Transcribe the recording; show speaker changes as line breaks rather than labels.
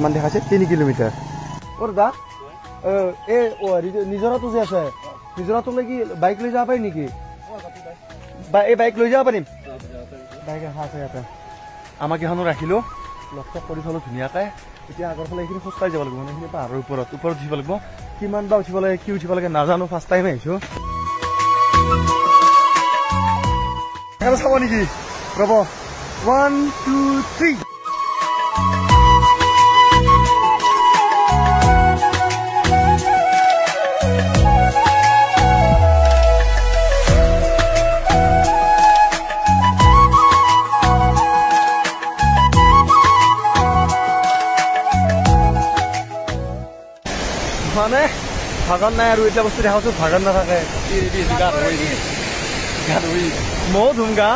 কিমান দেখাইছে 3 কিলোমিটাৰ ওৰ দা এই নিজৰাটো যে আছে নিজৰাটো লাগি বাইক লৈ যাব পাৰি নেকি এই বাইক লৈ যাব পাৰিম বাইক আছে ইয়াতে আমাক এখনো ৰাখিলো লক্ষ্য কৰি থলো ধুনীয়াকৈ এতিয়া আগৰ ফালে এইখিনি খোজকাঢ়ি যাব লাগিব মানে এইখিনি পাহাৰৰ ওপৰত উঠিব লাগিব কিমান বা উঠিব লাগে কি উঠিব লাগে নাজানো ফাৰ্ষ্ট টাইম আহিছো চাব নেকি ৰ'ব 1 2 3 মানে ভাগন নাই আৰু এটা বস্তু দেখাছো ভাগন নাথাকে গা ধুই ময়ো ধুম গা